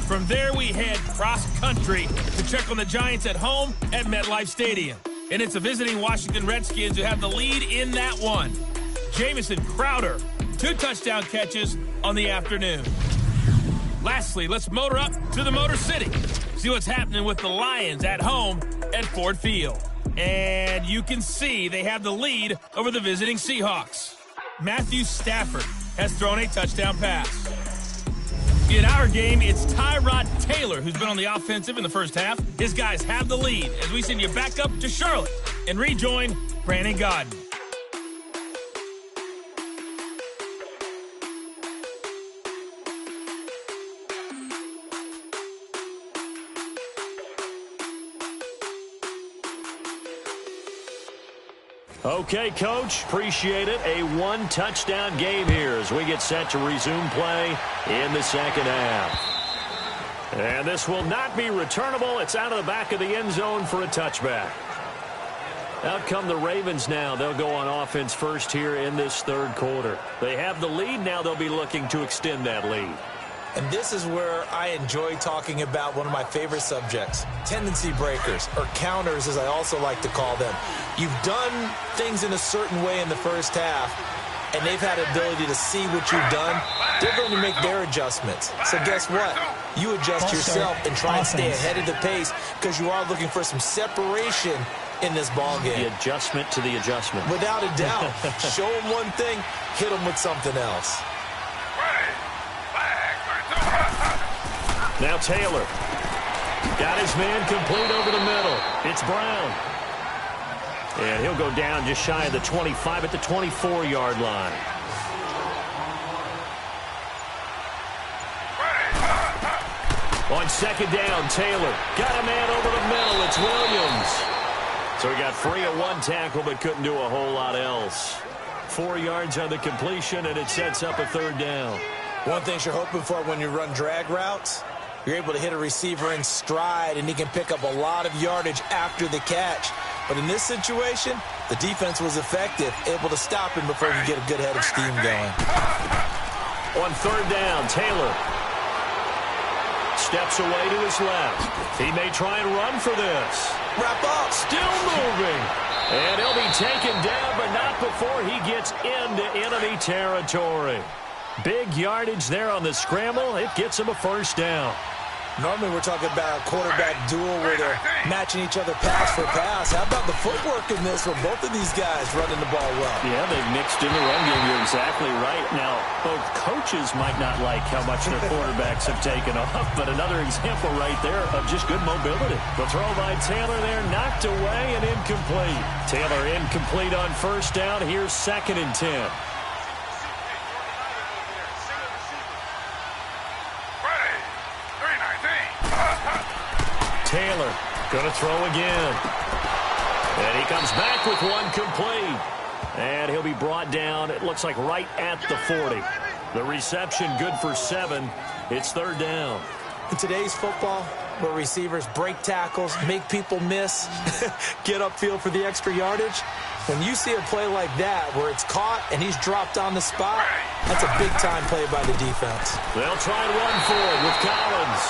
From there, we head cross-country to check on the Giants at home at MetLife Stadium. And it's the visiting Washington Redskins who have the lead in that one. Jamison Crowder, 2 touchdown catches on the afternoon. Lastly, let's motor up to the Motor City. See what's happening with the Lions at home at Ford Field. And you can see they have the lead over the visiting Seahawks. Matthew Stafford has thrown a touchdown pass. In our game, it's Tyrod Taylor who's been on the offensive in the first half. His guys have the lead as we send you back up to Charlotte and rejoin Brandon Godden. Okay, Coach, appreciate it. A 1-touchdown game here as we get set to resume play in the 2nd half. And this will not be returnable. It's out of the back of the end zone for a touchback. Out come the Ravens now. They'll go on offense first here in this 3rd quarter. They have the lead. Now they'll be looking to extend that lead. And this is where I enjoy talking about one of my favorite subjects, tendency breakers, or counters as I also like to call them. You've done things in a certain way in the first half, and they've had ability to see what you've done. They're going to make their adjustments. So guess what? You adjust yourself and try and stay ahead of the pace because you are looking for some separation in this ball game. The adjustment to the adjustment. Without a doubt. Show them one thing, hit them with something else. Now Taylor. Got his man complete over the middle. It's Brown. And he'll go down just shy of the 25 at the 24-yard line. On 2nd down, Taylor. Got a man over the middle. It's Williams. So he got free of 1 tackle but couldn't do a whole lot else. 4 yards on the completion, and it sets up a 3rd down. One thing you're hoping for when you run drag routes, you're able to hit a receiver in stride, and he can pick up a lot of yardage after the catch. But in this situation, the defense was effective, able to stop him before he get a good head of steam going. On 3rd down, Taylor. steps away to his left. He may try and run for this. Wrap up. Still moving. And he'll be taken down, but not before he gets into enemy territory. Big yardage there on the scramble. It gets him a first down. Normally we're talking about a quarterback duel where they're matching each other pass for pass. How about the footwork in this for both of these guys running the ball well? Yeah, they've mixed in the run game. You're exactly right. Now, both coaches might not like how much their quarterbacks have taken off, but another example right there of just good mobility. The throw by Taylor there, knocked away and incomplete. Taylor incomplete on first down. Here's 2nd and 10. Taylor going to throw again. And he comes back with one complete. And he'll be brought down, it looks like, right at the 40. The reception good for 7. It's 3rd down. In today's football, where receivers break tackles, make people miss, get upfield for the extra yardage, when you see a play like that where it's caught and he's dropped on the spot, that's a big-time play by the defense. They'll try and run for it with Collins.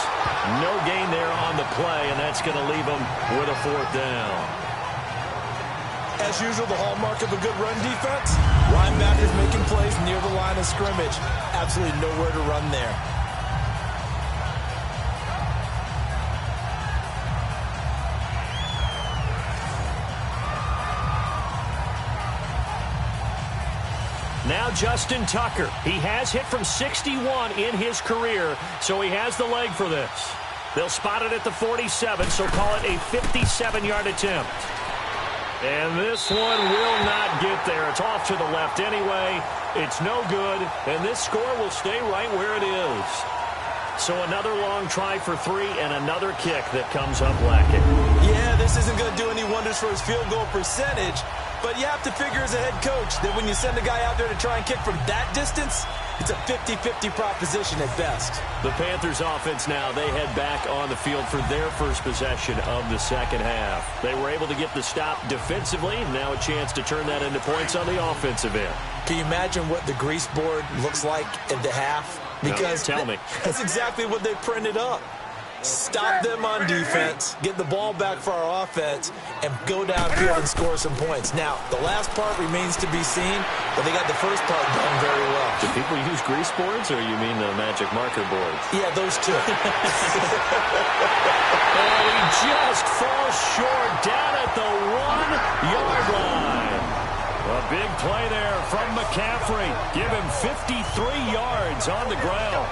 No gain there on the play, and that's going to leave them with a 4th down. As usual, the hallmark of a good run defense, linebackers making plays near the line of scrimmage. Absolutely nowhere to run there. Now Justin Tucker. He has hit from 61 in his career, so he has the leg for this. They'll spot it at the 47, so call it a 57-yard attempt. And this one will not get there. It's off to the left anyway. It's no good, and this score will stay right where it is. So another long try for 3 and another kick that comes up lacking. Yeah, this isn't going to do any wonders for his field goal percentage, but you have to figure as a head coach that when you send a guy out there to try and kick from that distance, it's a 50-50 proposition at best. The Panthers offense now, they head back on the field for their first possession of the second half. They were able to get the stop defensively, and now a chance to turn that into points on the offensive end. Can you imagine what the grease board looks like at the half? Because no, tell me. That's exactly what they printed up. Stop them on defense, get the ball back for our offense, and go downfield and score some points. Now, the last part remains to be seen, but they got the first part done very well. Do people use grease boards, or you mean the magic marker boards? Yeah, those two. And he just falls short down at the 1-yard line. A big play there from McCaffrey. Give him 53 yards on the ground.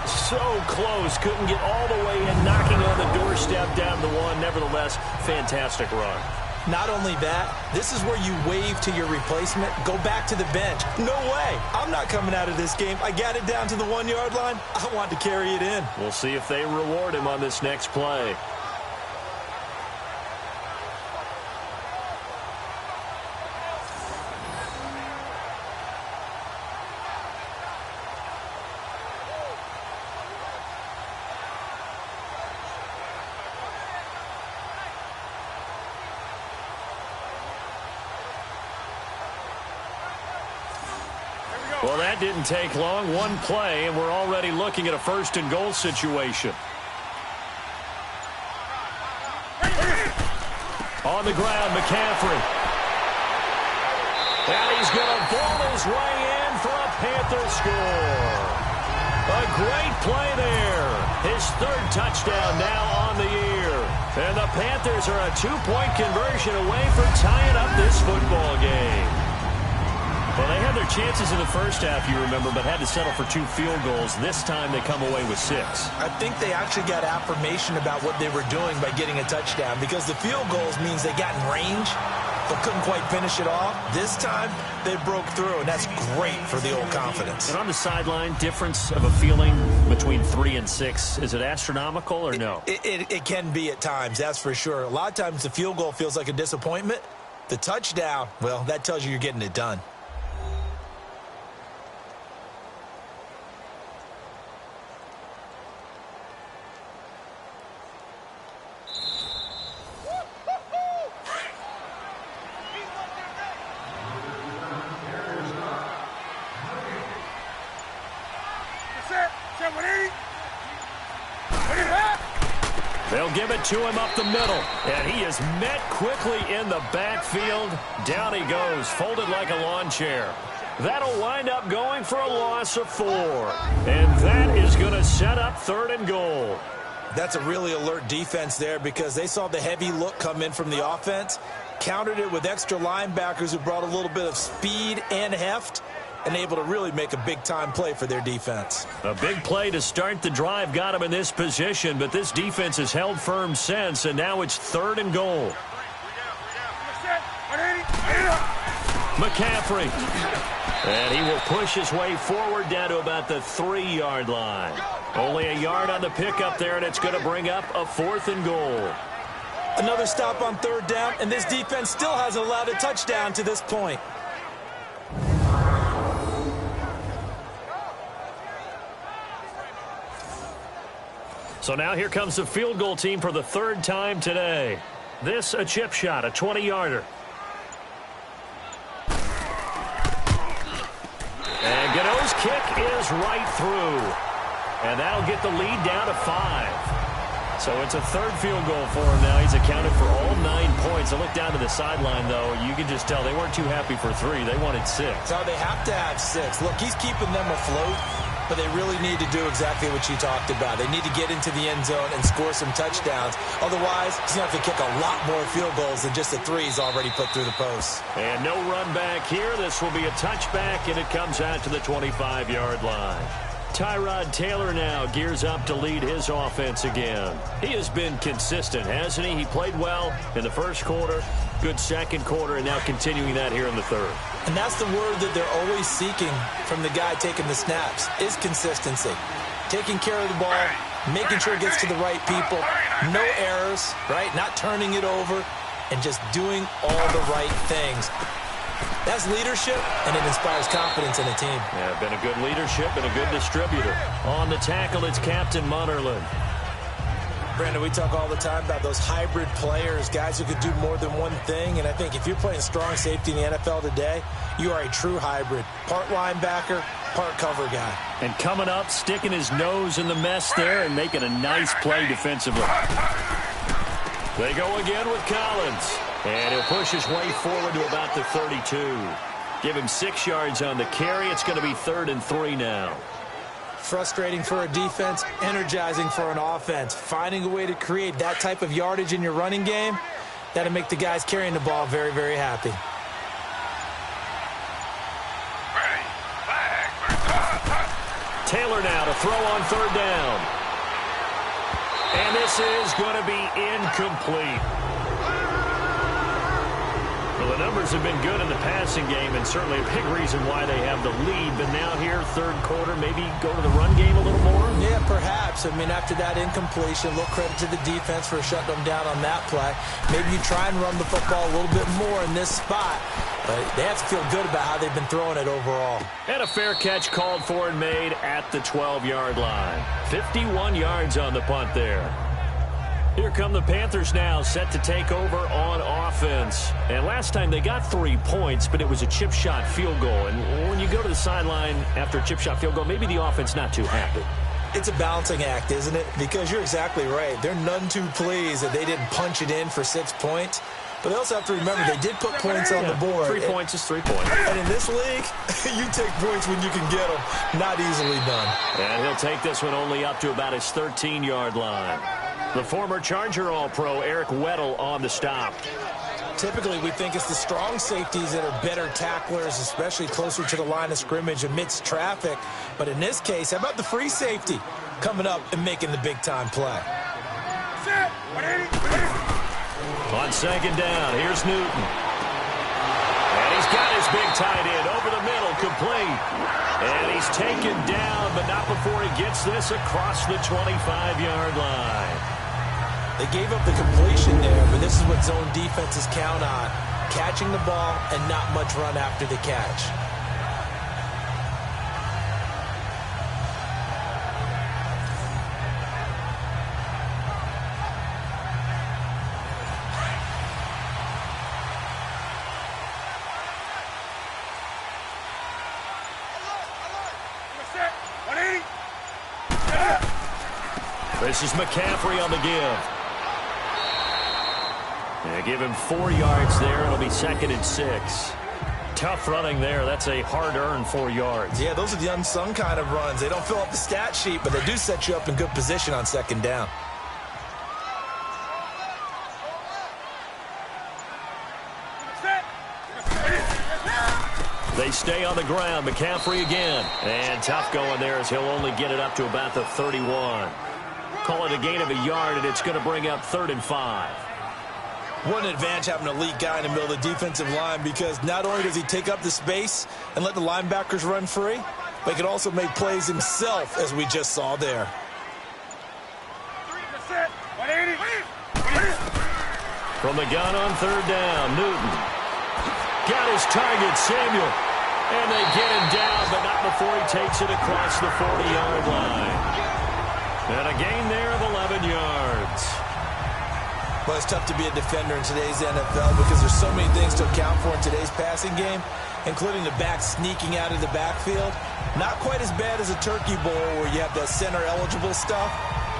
So close, couldn't get all the way in, knocking on the doorstep down the 1. Nevertheless, fantastic run. Not only that, this is where you wave to your replacement, go back to the bench. No way, I'm not coming out of this game. I got it down to the 1-yard line. I want to carry it in. We'll see if they reward him on this next play. Well, that didn't take long. One play, and we're already looking at a 1st and goal situation. On the ground, McCaffrey. And he's going to ball his way in for a Panthers score. A great play there. His 3rd touchdown now on the year. And the Panthers are a 2-point conversion away from tying up this football game. Well, they had their chances in the first half, you remember, but had to settle for 2 field goals. This time they come away with 6. I think they actually got affirmation about what they were doing by getting a touchdown, because the field goals means they got in range but couldn't quite finish it off. This time they broke through, and that's great for the old confidence. And on the sideline, difference of a feeling between 3 and 6, is it astronomical or no? It can be at times, that's for sure. A lot of times the field goal feels like a disappointment. The touchdown, well, that tells you you're getting it done. They'll give it to him up the middle. And he is met quickly in the backfield. Down he goes, folded like a lawn chair. That'll wind up going for a loss of 4. And that is going to set up 3rd and goal. That's a really alert defense there because they saw the heavy look come in from the offense, countered it with extra linebackers who brought a little bit of speed and heft, and able to really make a big-time play for their defense. A big play to start the drive got him in this position, but this defense has held firm since, and now it's 3rd and goal. McCaffrey. And he will push his way forward down to about the 3-yard line. Only a yard on the pickup there, and it's going to bring up a 4th and goal. Another stop on 3rd down, and this defense still hasn't allowed a touchdown to this point. So now here comes the field goal team for the 3rd time today. This a chip shot, a 20-yarder. And Gano's kick is right through. And that'll get the lead down to 5. So it's a 3rd field goal for him now. He's accounted for all 9 points. I look down to the sideline, though. You can just tell they weren't too happy for 3. They wanted 6. So they have to have 6. Look, he's keeping them afloat, but they really need to do exactly what you talked about. They need to get into the end zone and score some touchdowns. Otherwise, he's going to have to kick a lot more field goals than just the 3s already put through the post. And no run back here. This will be a touchback, and it comes out to the 25-yard line. Tyrod Taylor now gears up to lead his offense again. He has been consistent, hasn't he? He played well in the first quarter, good second quarter, and now continuing that here in the 3rd. And that's the word that they're always seeking from the guy taking the snaps, is consistency. Taking care of the ball, making sure it gets to the right people, no errors, right? Not turning it over, and just doing all the right things. That's leadership, and it inspires confidence in a team. Yeah, been a good leadership and a good distributor. On the tackle, it's Captain Munnerlyn. Brandon, we talk all the time about those hybrid players, guys who could do more than one thing, and I think if you're playing strong safety in the NFL today, you are a true hybrid. Part linebacker, part cover guy. And coming up, sticking his nose in the mess there and making a nice play defensively. They go again with Collins. And he'll push his way forward to about the 32. Give him 6 yards on the carry. It's going to be 3rd and 3 now. Frustrating for a defense, energizing for an offense. Finding a way to create that type of yardage in your running game, that'll make the guys carrying the ball very, very happy. Taylor now to throw on 3rd down. And this is going to be incomplete. Well, the numbers have been good in the passing game, and certainly a big reason why they have the lead. But now here, 3rd quarter, maybe go to the run game a little more? Yeah, perhaps. I mean, after that incompletion, a little credit to the defense for shutting them down on that play. Maybe you try and run the football a little bit more in this spot. But they have to feel good about how they've been throwing it overall. And a fair catch called for and made at the 12-yard line. 51 yards on the punt there. Here come the Panthers now, set to take over on offense. And last time they got 3 points, but it was a chip shot field goal. And when you go to the sideline after a chip shot field goal, maybe the offense not too happy. It's a balancing act, isn't it? Because you're exactly right. They're none too pleased that they didn't punch it in for 6 points. But they also have to remember they did put points on the board. 3 points is 3 points. And in this league, you take points when you can get them. Not easily done. And he'll take this one only up to about his 13-yard line. The former Charger All-Pro Eric Weddle on the stop. Typically, we think it's the strong safeties that are better tacklers, especially closer to the line of scrimmage amidst traffic. But in this case, how about the free safety coming up and making the big-time play? On 2nd down, here's Newton. And he's got his big tight end over the middle, complete. And he's taken down, but not before he gets this across the 25-yard line. They gave up the completion there, but this is what zone defenses count on. Catching the ball and not much run after the catch. This is McCaffrey on the give. Yeah, give him 4 yards there. It'll be 2nd and 6. Tough running there. That's a hard-earned 4 yards. Yeah, those are the unsung kind of runs. They don't fill up the stat sheet, but they do set you up in good position on 2nd down. They stay on the ground. McCaffrey again. And tough going there as he'll only get it up to about the 31. Call it a gain of a yard, and it's going to bring up 3rd and 5. What an advantage having an elite guy in the middle of the defensive line, because not only does he take up the space and let the linebackers run free, but he can also make plays himself, as we just saw there. From the gun on 3rd down, Newton. Got his target, Samuel. And they get him down, but not before he takes it across the 40-yard line. And a gain there of 11 yards. Well, it's tough to be a defender in today's NFL because there's so many things to account for in today's passing game, including the back sneaking out of the backfield. Not quite as bad as a turkey bowl where you have that center-eligible stuff,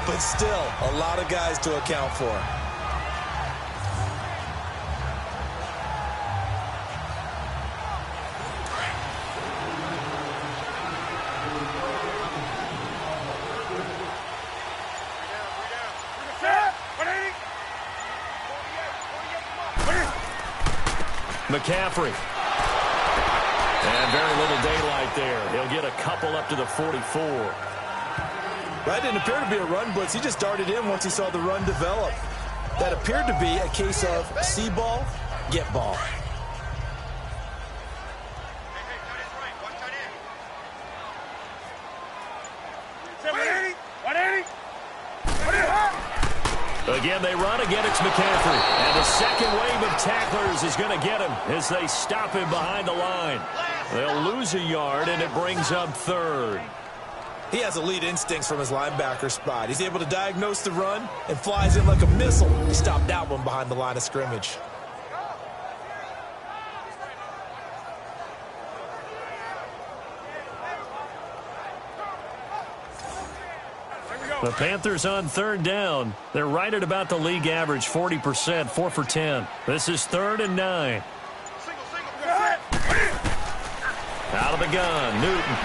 but still a lot of guys to account for. McCaffrey. And very little daylight there. He'll get a couple up to the 44. That didn't appear to be a run blitz. He just darted in once he saw the run develop. That appeared to be a case of see ball, get ball. Again, they run. Again, it's McCaffrey. And the second wave of tacklers is going to get him as they stop him behind the line. They'll lose a yard, and it brings up 3rd. He has elite instincts from his linebacker spot. He's able to diagnose the run and flies in like a missile. He stopped that one behind the line of scrimmage. The Panthers on 3rd down. They're right at about the league average, 40%, 4 for 10. This is 3rd and 9. Out of the gun, Newton.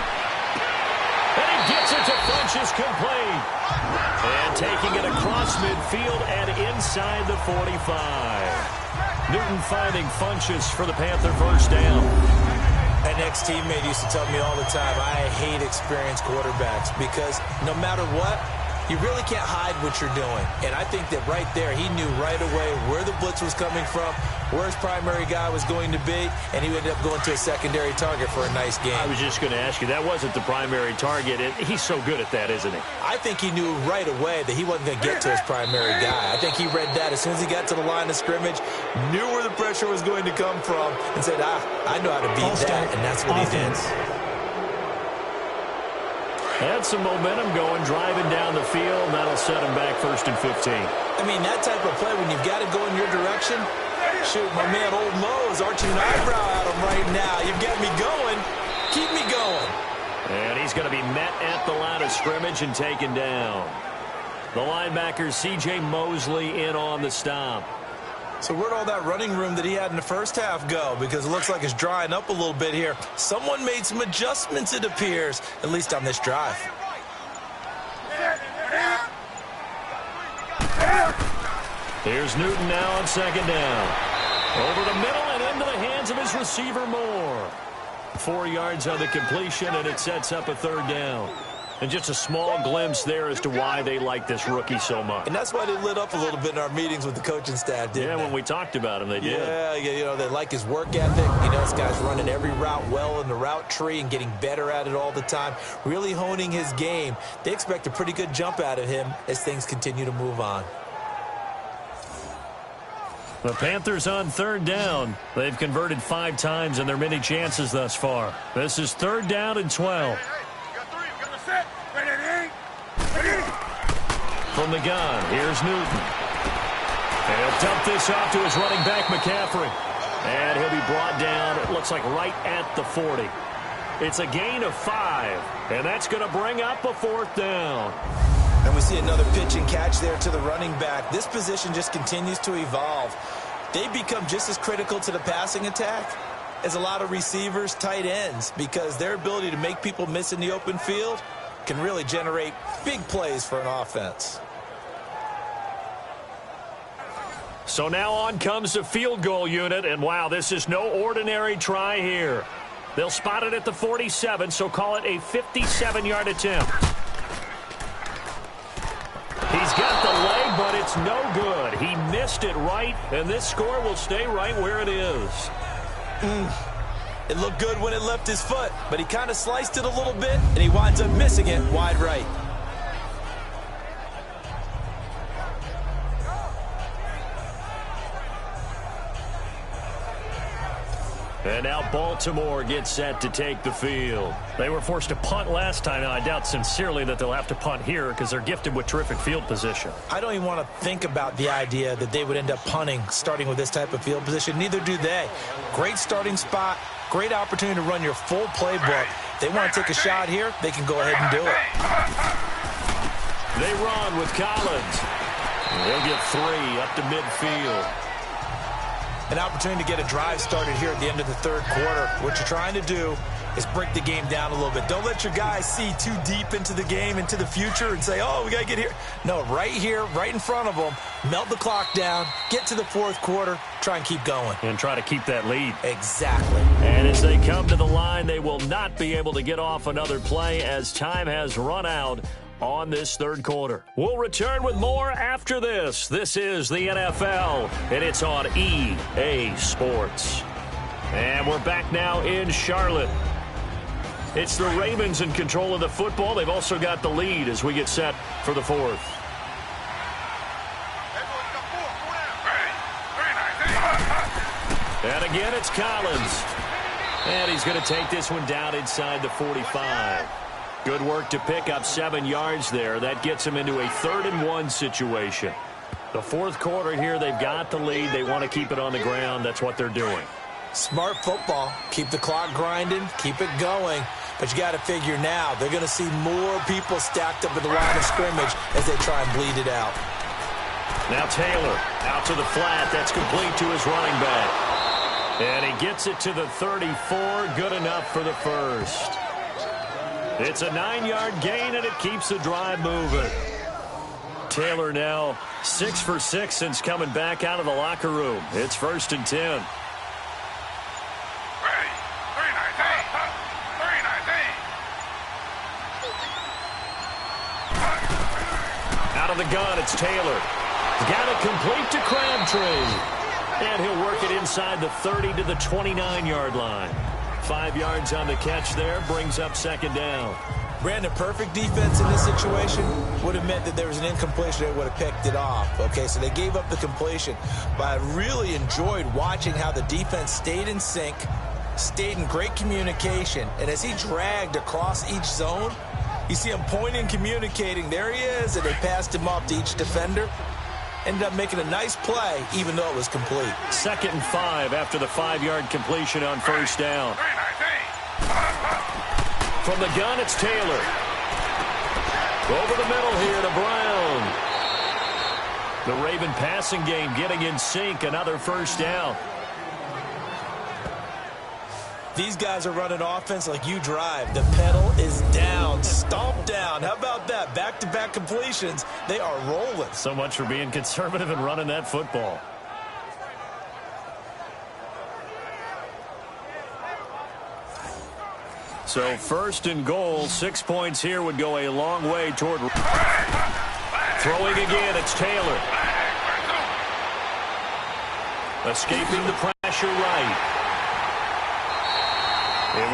And he gets it to Funchess, complete. And taking it across midfield and inside the 45. Newton finding Funchess for the Panther first down. An ex-teammate used to tell me all the time, I hate experienced quarterbacks because no matter what, you really can't hide what you're doing. And I think that right there, he knew right away where the blitz was coming from, where his primary guy was going to be, and he ended up going to a secondary target for a nice game. I was just going to ask you, that wasn't the primary target. He's so good at that, isn't he? I think he knew right away that he wasn't going to get to his primary guy. I think he read that as soon as he got to the line of scrimmage, knew where the pressure was going to come from, and said, I know how to beat that, and that's what he did. Had some momentum going, driving down the field. That'll set him back 1st and 15. I mean, that type of play, when you've got to go in your direction, shoot, my man Old Mo is arching an eyebrow at him right now. You've got me going. Keep me going. And he's going to be met at the line of scrimmage and taken down. The linebacker, C.J. Mosley, in on the stop. So where'd all that running room that he had in the first half go? Because it looks like it's drying up a little bit here. Someone made some adjustments, it appears, at least on this drive. Here's Newton now on 2nd down. Over the middle and into the hands of his receiver, Moore. 4 yards on the completion, and it sets up a 3rd down. And just a small glimpse there as to why they like this rookie so much. And that's why they lit up a little bit in our meetings with the coaching staff, didn't they? When we talked about him, they did. Yeah, you know, they like his work ethic. You know, this guy's running every route well in the route tree and getting better at it all the time, really honing his game. They expect a pretty good jump out of him as things continue to move on. The Panthers on 3rd down. They've converted 5 times in their many chances thus far. This is 3rd down and 12. From the gun, here's Newton. And he'll dump this off to his running back, McCaffrey. And he'll be brought down, it looks like right at the 40. It's a gain of 5, and that's going to bring up a 4th down. And we see another pitch and catch there to the running back. This position just continues to evolve. they become just as critical to the passing attack as a lot of receivers, tight ends, because their ability to make people miss in the open field can really generate big plays for an offense. So now on comes the field goal unit, and wow, this is no ordinary try here. They'll spot it at the 47, so call it a 57-yard attempt. He's got the leg, but it's no good. He missed it right, and this score will stay right where it is. It looked good when it left his foot, but he kind of sliced it a little bit, and he winds up missing it wide right. And now Baltimore gets set to take the field. They were forced to punt last time. Now, I doubt sincerely that they'll have to punt here because they're gifted with terrific field position. I don't even want to think about the idea that they would end up punting starting with this type of field position. Neither do they. Great starting spot, great opportunity to run your full playbook. They want to take a shot here, they can go ahead and do it. They run with Collins. They'll get 3 up to midfield. An opportunity to get a drive started here at the end of the third quarter. What you're trying to do is break the game down a little bit. Don't let your guys see too deep into the game, into the future, and say, oh, we got to get here. No, right here, right in front of them, melt the clock down, get to the fourth quarter, try and keep going. And try to keep that lead. Exactly. And as they come to the line, they will not be able to get off another play as time has run out on this third quarter. We'll return with more after this. This is the NFL, and it's on EA Sports. And we're back now in Charlotte. It's the Ravens in control of the football. They've also got the lead as we get set for the fourth. And again, it's Collins. And he's going to take this one down inside the 45. Good work to pick up 7 yards there. That gets them into a 3rd-and-1 situation. The fourth quarter here, they've got the lead. They want to keep it on the ground. That's what they're doing. Smart football. Keep the clock grinding. Keep it going. But you got to figure now they're going to see more people stacked up at the line of scrimmage as they try and bleed it out. Now Taylor out to the flat. That's complete to his running back. And he gets it to the 34. Good enough for the first. It's a 9-yard gain, and it keeps the drive moving. Taylor now 6 for 6 since coming back out of the locker room. It's 1st and 10. Out of the gun, it's Taylor. Got it complete to Crabtree. And he'll work it inside the 30 to the 29-yard line. 5 yards on the catch there, brings up 2nd down. Brandon, perfect defense in this situation would have meant that there was an incompletion that would have picked it off. Okay, so they gave up the completion. But I really enjoyed watching how the defense stayed in sync, stayed in great communication. And as he dragged across each zone, you see him pointing, communicating. There he is, and they passed him off to each defender. Ended up making a nice play, even though it was complete. 2nd and 5 after the 5-yard completion on 1st down. From the gun, it's Taylor. Over the middle here to Brown. The Raven passing game getting in sync. Another 1st down. These guys are running offense like you drive. The pedal is down, stomp down. How about that? Back-to-back completions. They are rolling. So much for being conservative and running that football. So 1st and goal, 6 points here would go a long way toward. Throwing again, it's Taylor. Escaping the pressure right.